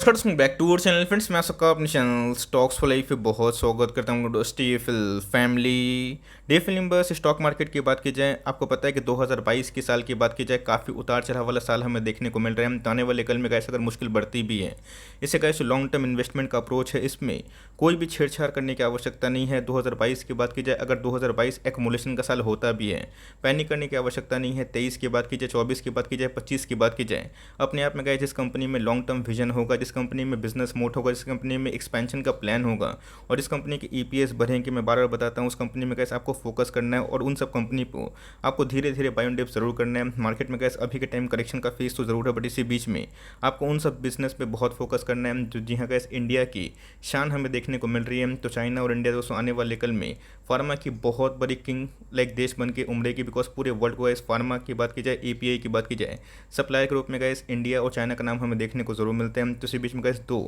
नमस्कार दोस्तों, back to our channel friends. मैं सबका अपने चैनल स्टॉक्स फॉर लाइफ पे बहुत स्वागत करता हूँ दोस्तों। फैमिली डे फिल्म बस स्टॉक मार्केट की बात की जाए, आपको पता है कि 2022 की साल की बात की जाए काफ़ी उतार चढ़ाव वाला साल हमें देखने को मिल रहा है। तो आने वाले कल में कैसे अगर मुश्किल बढ़ती भी है, इससे कैसे लॉन्ग टर्म इन्वेस्टमेंट का अप्रोच है, इसमें कोई भी छेड़छाड़ करने की आवश्यकता नहीं है। 2022 की बात की जाए, अगर 2022 एक्मुलेशन का साल होता भी है, पैनिक करने की आवश्यकता नहीं है। 23 की बात की जाए, 24 की बात की जाए, 25 की बात की जाए, अपने आप में गए जिस कंपनी में लॉन्ग टर्म विजन होगा, जिस कंपनी में बिजनेस मोड होगा, जिस कंपनी में एक्सपेंशन का प्लान होगा और जिस कंपनी के ईपीएस बढ़ेंगे, मैं बार बार बताता हूँ, उस कंपनी में कैसे आपको फोकस करना है और उन सब कंपनी को आपको धीरे धीरे बाय ऑन डिप जरूर करना है। मार्केट में कैसे अभी के टाइम करेक्शन का फेस तो जरूर है, बट इसी बीच में आपको उन सब बिजनेस पे बहुत फोकस करना है जो जी हाँ कैसे इंडिया की शान हमें देखने को मिल रही है। तो चाइना और इंडिया दोस्तों आने वाले कल में फार्मा की बहुत बड़ी किंग लाइक देश बन के उमड़ेगी, बिकॉज पूरे वर्ल्ड को इस फार्मा की बात की जाए, एपीआई की बात की जाए, सप्लायर के रूप में गैस इंडिया और चाइना का नाम हमें देखने को जरूर मिलते हैं। तो इसी बीच में गैस दो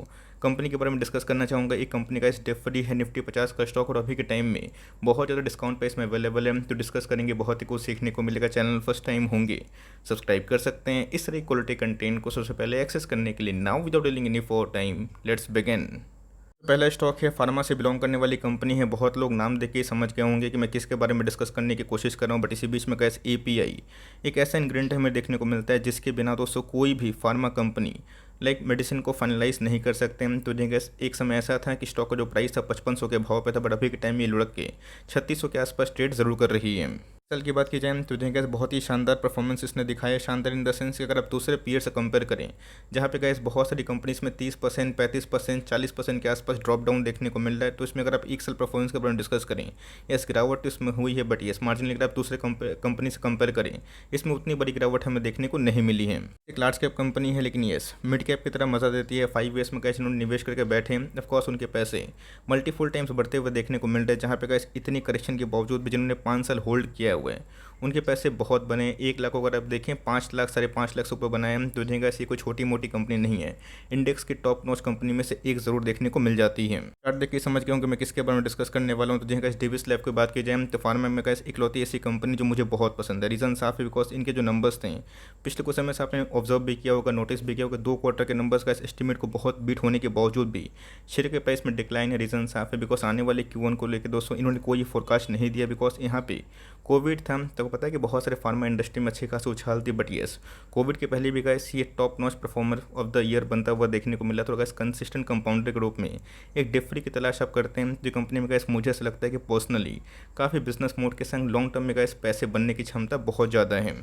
कंपनी के बारे में डिस्कस करना चाहूँगा। एक कंपनी का इस डेफडी है निफ्टी 50 का स्टॉक और अभी के टाइम में बहुत ज़्यादा डिस्काउंट पे इसमें अवेलेबल है। तो डिस्कस करेंगे, बहुत ही कुछ सीखने को मिलेगा। चैनल फर्स्ट टाइम होंगे सब्सक्राइब कर सकते हैं इस तरह क्वालिटी कंटेंट को सबसे पहले एक्सेस करने के लिए। Now without dealing any for time, let's begin. पहला स्टॉक है, फार्मा से बिलोंग करने वाली कंपनी है। बहुत लोग नाम देख के ही समझ गए होंगे कि मैं किसके बारे में डिस्कस करने की कोशिश कर रहा हूँ, बट इसी बीच में कैसे एपीआई एक ऐसा इंग्रेडिएंट हमें देखने को मिलता है जिसके बिना दोस्तों कोई भी फार्मा कंपनी लाइक मेडिसिन को फाइनलाइज नहीं कर सकते हैं। तो देखिए एक समय ऐसा था कि स्टॉक का जो प्राइस था 5500 के भाव पे था, बट अभी के टाइम में ये लुढ़क के 3600 के आसपास ट्रेड जरूर कर रही है। साल की बात की जाए तो देखिए बहुत ही शानदार परफॉर्मेंस इसने दिखाया है। शानदार इन द सेंस कि अगर आप दूसरे पीयर से कंपेयर करें, जहाँ पे गैस बहुत सारी कंपनीज में 30%, 35%, 40% के आसपास ड्रॉप डाउन देखने को मिल रहा है, तो इसमें अगर आप एक साल परफॉर्मेंस के बारे में डिस्कस करें, यस गिरावट इसमें हुई है, बट यस मार्जिनली अगर आप दूसरे कंपनी से कंपेयर करें, इसमें उतनी बड़ी गिरावट हमें देखने को नहीं मिली है। एक लार्ज कैप कंपनी है, लेकिन यस मिड कैप की तरह मजा देती है। 5 ईयर्स में कैसे उन्होंने निवेश करके बैठे हैं, ऑफकोर्स उनके पैसे मल्टीफुल टाइम्स बढ़ते हुए देखने को मिल रहे हैं। जहाँ पे गैस इतनी करेक्शन के बावजूद भी जिन्होंने 5 साल होल्ड किया हुआ है, उनके पैसे बहुत बने। 1 लाख अगर आप देखें 5 लाख 5.5 लाख से ऊपर बनाए हैं, तो देखिएगा ऐसी कोई छोटी मोटी कंपनी नहीं है। इंडेक्स की टॉप नॉच कंपनी में से एक जरूर देखने को मिल जाती है। चार्ट देख के समझ गया हूँ कि मैं किसके बारे में डिस्कस करने वाला हूँ। तो देखिएगा डेविस लैब की बात की जाए तो फार्मा में कैसे इकलौती ऐसी कंपनी जो मुझे बहुत पसंद है। रीजन साफ है, बिकॉज इनके जो नंबर्स थे पिछले कुछ समय से आपने ऑब्जर्व भी किया होगा, नोटिस भी किया होगा, 2 क्वार्टर के नंबर्स का एस्टिमेट को बहुत बीट होने के बावजूद भी शेयर के प्राइस में डिक्लाइन है। रीजन साफ है, बिकॉज आने वाले Q1 को लेकर दोस्तों इन्होंने कोई फोरकास्ट नहीं दिया, बिकॉज यहाँ पे कोविड था। तो पता है कि बहुत सारे फार्मा इंडस्ट्री में अच्छी खासी उछाल थी, बट यस कोविड के पहले भी गाइस ये top notch performer of the year बनता हुआ देखने को मिला। तो गाइस कंसिस्टेंट कंपाउंडर के रूप में एक डिफरी की तलाश आप करते हैं, जो कंपनी में गाइस मुझे ऐसा लगता है कि पर्सनली काफ़ी बिजनेस मोड के संग लॉन्ग टर्म में गाइस पैसे बनने की क्षमता बहुत ज़्यादा है।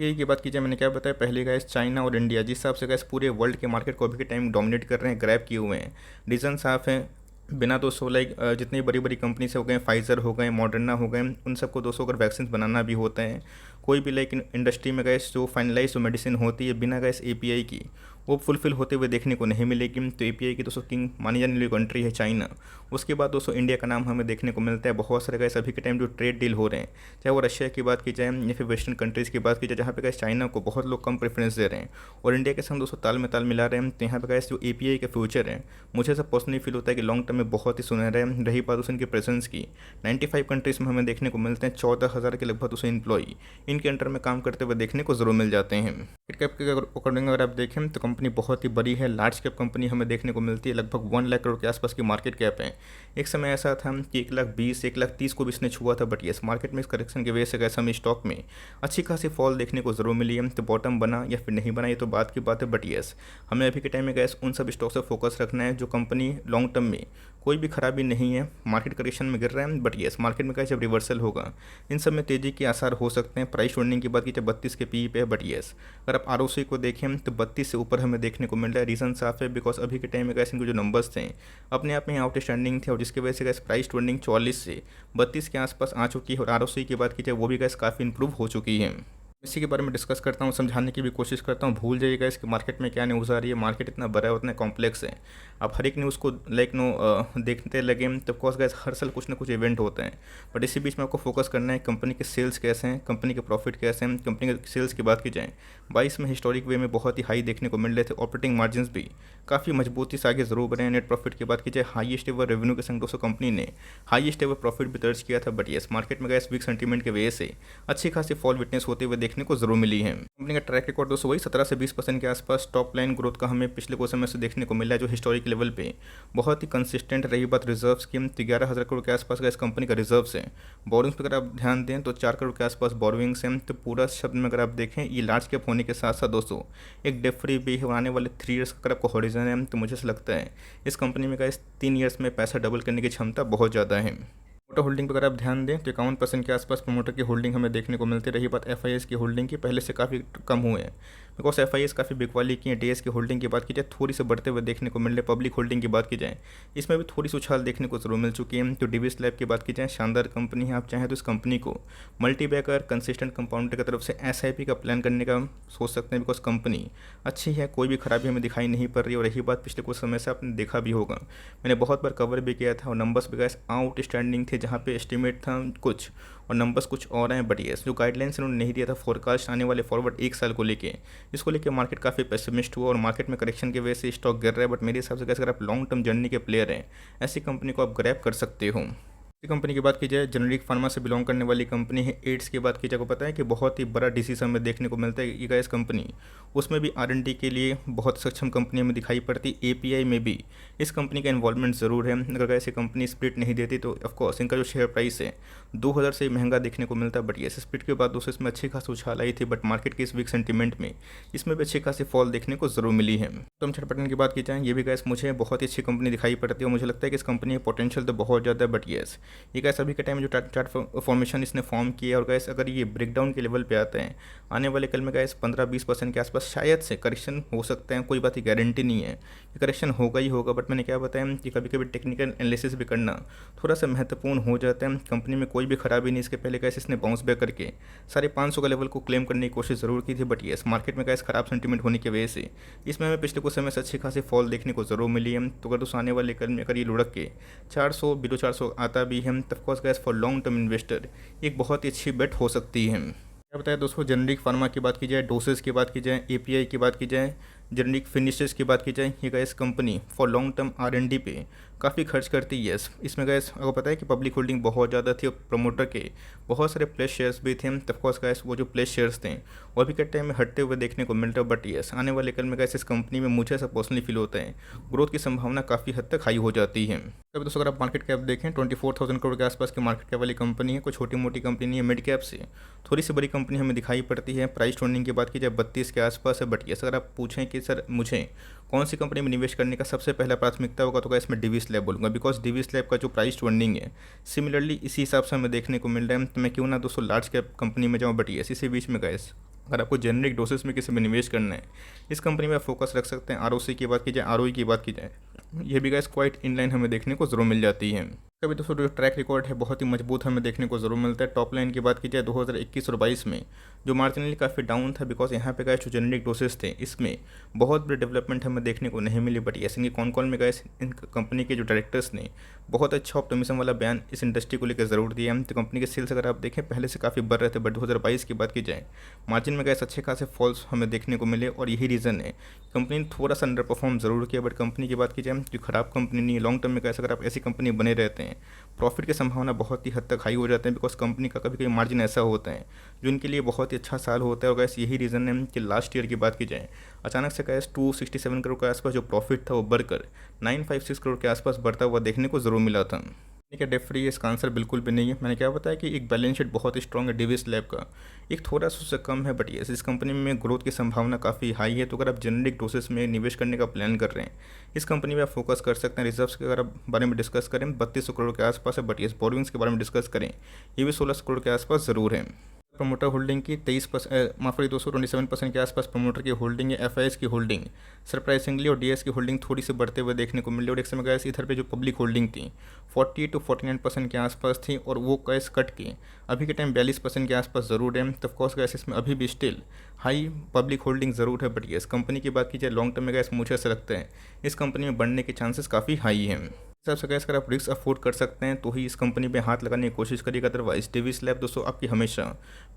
यही की बात की जाए, मैंने क्या बताया पहले गाइस, चाइना और इंडिया जिस हिसाब से गाइस पूरे वर्ल्ड के मार्केट को अभी के टाइम डोमिनेट कर रहे हैं, ग्रैब किए हुए हैं। रीज़न साफ है, बिना दोस्तों लाइक जितनी बड़ी बड़ी कंपनीज हो गए, फाइजर हो गए, मॉडर्ना हो गए, उन सबको दोस्तों अगर वैक्सीन बनाना भी होता है, कोई भी लाइक इंडस्ट्री में गैस जो फाइनलाइज जो मेडिसिन होती है बिना गैस एपीआई की वो फुलफिल होते हुए देखने को नहीं मिलेगी। तो एपीआई की दोस्तों किंग मानी जाने वाली कंट्री है चाइना। उसके बाद दोस्तों इंडिया का नाम हमें देखने को मिलता है। बहुत सारे गैस अभी के टाइम जो ट्रेड डील हो रहे हैं, चाहे वो रशिया की बात की जाए या फिर वेस्टर्न कंट्रीज़ की बात की जाए, जहाँ पे गैस चाइना को बहुत लोग कम प्रेफरेंस दे रहे हैं और इंडिया के संग दोस्तों ताल में ताल मिला रहे हैं। तो यहाँ पे गैस जो एपीआई का फ्यूचर है, मुझे ऐसा पर्सनली फील होता है कि लॉन्ग टर्म में बहुत ही सुनहरा है। रही बात उनके प्रेजेंस की, 95 कंट्रीज़ में हमें देखने को मिलते हैं। 14,000 के लगभग उसे एम्प्लॉई इनके अंडर में काम करते हुए देखने को जरूर मिल जाते हैं। मार्केट कैप के अकॉर्डिंग अगर आप देखें तो कंपनी बहुत ही बड़ी है, लार्ज कैप कंपनी हमें देखने को मिलती है। लगभग 1 लाख करोड़ के आसपास की मार्केट कैप है। एक समय ऐसा था कि 1,20,000 1,30,000 को भी इसने छुआ था, बट यस मार्केट में इस करेक्शन की वजह से कैसे हमें स्टॉक में अच्छी खासी फॉल देखने को जरूर मिली है। तो बॉटम बना या फिर नहीं बना ये तो बात की बात है, बट यस हमें अभी के टाइम में गैस उन सब स्टॉक से फोकस रखना है जो कंपनी लॉन्ग टर्म में कोई भी खराबी नहीं है। मार्केट करेक्शन में गिर रहा है, बट यस मार्केट में कैसे जब रिवर्सल होगा इन सब में तेज़ी के आसार हो सकते हैं। प्राइस वर्निंग की बात की जब 32 के पी पे है, बट यस अगर आप आरओसी को देखें तो 32 से ऊपर हमें देखने को मिल रहा है। रीज़न साफ है, बिकॉज अभी के टाइम में गैस इनके जो नंबर्स थे अपने आप में आउटस्टैंडिंग थे और जिसकी वजह से गैस प्राइस वर्निंग 44 से 32 के आसपास आ चुकी है। और आरओसी की बात की जाए वो भी गैस काफ़ी इंप्रूव हो चुकी है। इसी के बारे में डिस्कस करता हूँ, समझाने की भी कोशिश करता हूँ। भूल जाइएगा इसके मार्केट में क्या न्यूज़ आ रही है। मार्केट इतना बड़ा है, उतना कॉम्प्लेक्स है, आप हर एक न्यूज़ को लाइक देखते लगे तो ऑफकोर्स गैस हर साल कुछ ना कुछ इवेंट होते हैं। बट इसी बीच में आपको फोकस करना है कंपनी के सेल्स कैसे हैं, कंपनी के प्रॉफिट कैसे हैं। कंपनी के सेल्स की बात की जाए 22 में हिस्टोरिक वे में बहुत ही हाई देखने को मिल रहे थे। ऑपरेटिंग मार्जिन भी काफ़ी मजबूती से आगे जरूर बढ़े हैं। नेट प्रॉफिट की बात की जाए हाईएस्ट एवर रेवेन्यू के संग दोस्तों कंपनी ने हाईएस्ट एवर प्रॉफिट भी दर्ज किया था। बट यस मार्केट में गैस वीक सेंटीमेंट की वजह से अच्छी खासी फॉल विटनेस होते हुए देखने को जरूर मिली है। कंपनी का ट्रैक रिकॉर्ड दोस्तों वही 17 से 20% के आसपास टॉप लाइन ग्रोथ का हमें पिछले कुछ समय से देखने को मिला है, जो हिस्टोरिक लेवल पे बहुत ही कंसिस्टेंट रही। बात रिजर्व्स की, तो 11,000 करोड़ के आसपास का इस कंपनी का रिजर्व्स है। बोरिंग्स पर अगर आप ध्यान दें तो 4 करोड़ के आसपास बोरिंग्स हैं। तो पूरा शब्द में अगर आप देखें, ये लार्ज कैप होने के साथ साथ दोस्तों एक डेट फ्री भी है। आने वाले 3 ईयर्स का अगर आपको हॉरिजन है तो मुझे ऐसा लगता है इस कंपनी में का इस 3 ईयर्स में पैसा डबल करने की क्षमता बहुत ज़्यादा है। प्रमोटर होल्डिंग पर अगर आप ध्यान दें तो 51% के आसपास प्रमोटर की होल्डिंग हमें देखने को मिलती रही। बात एफ की होल्डिंग की, पहले से काफ़ी कम हुए हैं बिकॉज एफ काफ़ी बिग वाली की है। डीएस की होल्डिंग की बात की जाए थोड़ी से बढ़ते हुए देखने को मिल रहे। पब्लिक होल्डिंग की बात की जाए इसमें भी थोड़ी सी उछाल देखने को जरूर मिल चुकी है। तो डीवीएस लैब की बात की जाए शानदार कंपनी है। आप चाहें तो इस कंपनी को मल्टी बैकर कंसिस्टेंट कंपाउंडर की तरफ से एसआईपी का प्लान करने का सोच सकते हैं बिकॉज कंपनी अच्छी है, कोई भी खराबी हमें दिखाई नहीं पड़ रही। और रही बात पिछले कुछ समय से आपने देखा भी होगा, मैंने बहुत बार कवर भी किया था और नंबर्स भी गैस आउटस्टैंडिंग थे, जहाँ पे एस्टिमेट था कुछ और नंबर्स कुछ और हैं। बट येस जो गाइडलाइंस उन्होंने नहीं दिया था फोरकास्ट आने वाले फॉरवर्ड 1 साल को लेके, इसको लेके मार्केट काफ़ी पेसिमिस्ट हुआ और मार्केट में करेक्शन की वजह से स्टॉक गिर रहा है। बट मेरे हिसाब से कैसे अगर आप लॉन्ग टर्म जर्नी के प्लेयर हैं, ऐसी कंपनी को आप ग्रैब कर सकते हो। कंपनी की बात की जाए जेनेरिक फार्मा से बिलोंग करने वाली कंपनी है। एड्स की बात की जाए, को पता है कि बहुत ही बड़ा डिसीजन हमें देखने को मिलता है। ये कंपनी उसमें भी R&D के लिए बहुत सक्षम कंपनी हमें दिखाई पड़ती। API में भी इस कंपनी का इन्वॉल्वमेंट ज़रूर है। अगर ऐसी कंपनी स्प्लिट नहीं देती तो ऑफकोर्स इनका जो शेयर प्राइस है 2000 से महंगा देखने को मिलता है। बट ये स्प्लिट के बाद दोस्तों इसमें अच्छी खासी उछाल आई थी। बट मार्केट के इस वीक सेंटीमेंट में इसमें भी अच्छी खासी फॉल देखने को जरूर मिली है। तो हम छटपटन की बात की जाए, ये भी गैस मुझे बहुत ही अच्छी कंपनी दिखाई पड़ती है और मुझे लगता है कि इस कंपनी का पोटेंशियल तो बहुत ज़्यादा है। बट येस ये गैस अभी के टाइम जो चार्ट फॉर्मेशन इसने फॉर्म किया और गैस अगर ये ब्रेकडाउन के लेवल पे आते हैं आने वाले कल में गैस 15-20% के आसपास शायद से करेक्शन हो सकते हैं। कोई बात की गारंटी नहीं है कि करेक्शन होगा ही होगा। बट मैंने क्या बताया कि कभी कभी टेक्निकल एनालिसिस भी करना थोड़ा सा महत्वपूर्ण हो जाता है। कंपनी में कोई भी खराबी नहीं, इसके पहले गैस इसने बाउंस बैक करके 550 का लेवल को क्लेम करने की कोशिश ज़रूर की थी। बट येस मार्केट में गैस खराब सेंटीमेंट होने की वजह से इसमें हमें पिछले कुछ समय से अच्छी खासी फॉल देखने को जरूर मिली है। तो अगर दोस्तों आने वाले कल में अगर ये लुढ़क के 400 बिलो 400 आता भी है तब course gas for long term investor एक बहुत ही अच्छी बेट हो सकती है। क्या बताया दोस्तों, जेनेरिक फार्मा की बात की जाए, डोसेज की बात की जाए, API की बात की जाए, जेनेरिक फिनिशेस की बात की जाए, ये gas company for long term R&D पे काफ़ी खर्च करती है। यस इसमें गैस आपको पता है कि पब्लिक होल्डिंग बहुत ज़्यादा थी और प्रमोटर के बहुत सारे प्लेस शेयर्स भी थे। तफकोर्स गैस वो जो प्लेस शेयर्स थे वो अभी के टाइम में हटते हुए देखने को मिल रहे हैं। बट यस आने वाले कल में गैस इस कंपनी में मुझे ऐसा पर्सनली फील होता है ग्रोथ की संभावना काफ़ी हद तक हाई हो जाती है। तब दोस्तों अगर आप मार्केट कैप देखें 24,000 करोड़ के आसपास की मार्केट कैप वाली कंपनी है। कोई छोटी मोटी कंपनी नहीं है, मिड कैप से थोड़ी सी बड़ी कंपनी हमें दिखाई पड़ती है। प्राइस टर्निंग की बात की जाए 32 के आसपास है। बट यस अगर आप पूछें कि सर मुझे कौन सी कंपनी में निवेश करने का सबसे पहला प्राथमिकता होगा तो क्या इसमें डीवीएस लैब बोलूँगा बिकॉज डीवीएस लैब का जो प्राइस टर्निंग है सिमिलरली इसी हिसाब से हमें देखने को मिल रहा है। तो मैं क्यों ना दोस्तों लार्ज कैप कंपनी में जाऊँ। बट यस इसी बीच में गैस अगर आपको जेनेरिक डोसेस में किसी में निवेश करना है इस कंपनी में आप फोकस रख सकते हैं। ROC की बात की जाए, ROE की बात की जाए, ये भी गैस क्वाइट इनलाइन हमें देखने को जरूर मिल जाती है। कभी दोस्तों जो ट्रैक रिकॉर्ड है बहुत ही मजबूत हमें देखने को जरूर मिलता है। टॉप लाइन की बात की जाए 2021 और 22 में जो मार्जिनली काफ़ी डाउन था बिकॉज यहाँ पे गए जो जेनेरिक डोसेस थे इसमें बहुत बड़ी डेवलपमेंट हमें देखने को नहीं मिली। बट यस इनकी कॉल में गए इन कंपनी के जो डायरेक्टर्स ने बहुत अच्छा ऑप्टिमिज्म वाला बयान इस इंडस्ट्री को लेकर ज़रूर दिया। तो कंपनी के सेल्स अगर आप देखें पहले से काफ़ी बढ़ रहे थे। बट 2022 की बात की जाए मार्जिन में गए अच्छे खासे फॉल्स हमें देखने को मिले और यही रीज़न है कंपनी ने थोड़ा सा अंडर परफॉर्म जरूर किया। बट कंपनी की बात की जाए जो खराब कंपनी नहीं है, लॉन्ग टर्म में कैसे अगर आप ऐसी कंपनी बने रहते हैं प्रॉफिट की संभावना बहुत ही हद तक हाई हो जाते हैं बिकॉज कंपनी का कभी कभी मार्जिन ऐसा होता है जो इनके लिए बहुत ही अच्छा साल होता है। और गैस यही रीज़न है कि लास्ट ईयर की बात की जाए अचानक से गैस 267 करोड़ के आसपास जो प्रॉफिट था वो बढ़कर 956 करोड़ के आसपास बढ़ता हुआ देखने को जरूर मिला था। ठीक है, डेट फ्री इसका आंसर बिल्कुल भी नहीं है। मैंने क्या बताया कि एक बैलेंस शीट बहुत स्ट्रॉग है डीवीएस लैब का, एक थोड़ा सा उससे कम है। बट यस इस कंपनी में ग्रोथ की संभावना काफ़ी हाई है। तो अगर आप जेनेरिक डोसेस में निवेश करने का प्लान कर रहे हैं इस कंपनी में आप फोकस कर सकते हैं। रिजर्व्स के अगर आप बारे में डिस्कस करें 3200 करोड़ के आसपास है। बट यस बोरिंग्स के बारे में डिस्कस करें ये भी 1600 करोड़ के आसपास ज़रूर है। प्रमोटर होल्डिंग की 27% के आसपास प्रमोटर की होल्डिंग है। FIS की होल्डिंग सरप्राइजिंगली और DS की होल्डिंग थोड़ी सी बढ़ते हुए देखने को मिली। और एक समय गैस इधर पे जो पब्लिक होल्डिंग थी 40 to 49% के आसपास थी और वो गैस कट के अभी के टाइम 42% के आसपास ज़रूर है। तो ऑफकोर्स गैस इसमें अभी भी स्टिल हाई पब्लिक होल्डिंग ज़रूर है। बट यस कंपनी की बात की जाए लॉन्ग टर्म में गैस मुझे ऐसा लगता है इस कंपनी में बढ़ने के चांसेस काफ़ी हाई हैं। हिसाब से गैस अगर आप रिस्क अफोर्ड कर सकते हैं तो ही इस कंपनी पे हाथ लगाने की कोशिश करिएगा। अदरवाइज डीवीएस लैब दोस्तों आपकी हमेशा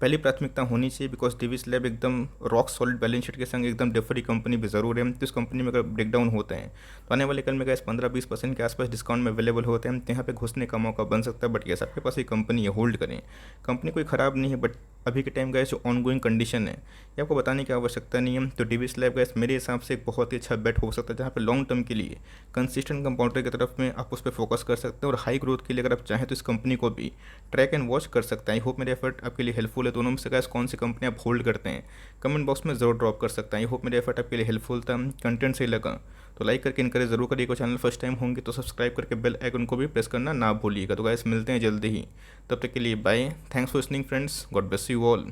पहली प्राथमिकता होनी चाहिए बिकॉज डीवीएस लैब एकदम रॉक सॉलिड बैलेंस शीट के संग एकदम डेफरी कंपनी भी ज़रूर है। तो इस कंपनी में अगर ब्रेकडाउन होते हैं तो आने वाले कल में गैस 15-20% के आसपास डिस्काउंट में अवेलेबल होते हैं तो यहाँ पे घुसने का मौका बन सकता है। बट यस आपके पास एक कंपनी है, होल्ड करें। कंपनी कोई ख़राब नहीं है बट अभी के टाइम गैस जो ऑनगोइंग कंडीशन है ये आपको बताने की आवश्यकता नहीं है। तो डीवी स्लैब गैस मेरे हिसाब से एक बहुत ही अच्छा बेट हो सकता है, जहाँ पे लॉन्ग टर्म के लिए कंसिस्टेंट कंपाउंडर की तरफ में आप उस पर फोकस कर सकते हैं, और हाई ग्रोथ के लिए अगर आप चाहें तो इस कंपनी को भी ट्रैक एंड वॉच कर सकते हैं। आई होप मेरे एफर्ट आपके लिए हेल्पफुल है। दोनों में से गैस कौन सी कंपनी आप होल्ड करते हैं कमेंट बॉक्स में जरूर ड्रॉप कर सकते हैं। आई होप मेरे एफर्ट आपके लिए हेल्पफुल था, कंटेंट सही लगा तो लाइक करके इनकरेज जरूर करिएगा। चैनल फर्स्ट टाइम होंगे तो सब्सक्राइब करके बेल आइकन को भी प्रेस करना ना भूलिएगा। तो गाइस मिलते हैं जल्दी ही, तब तक के लिए bye. Thanks for listening friends, God bless you all.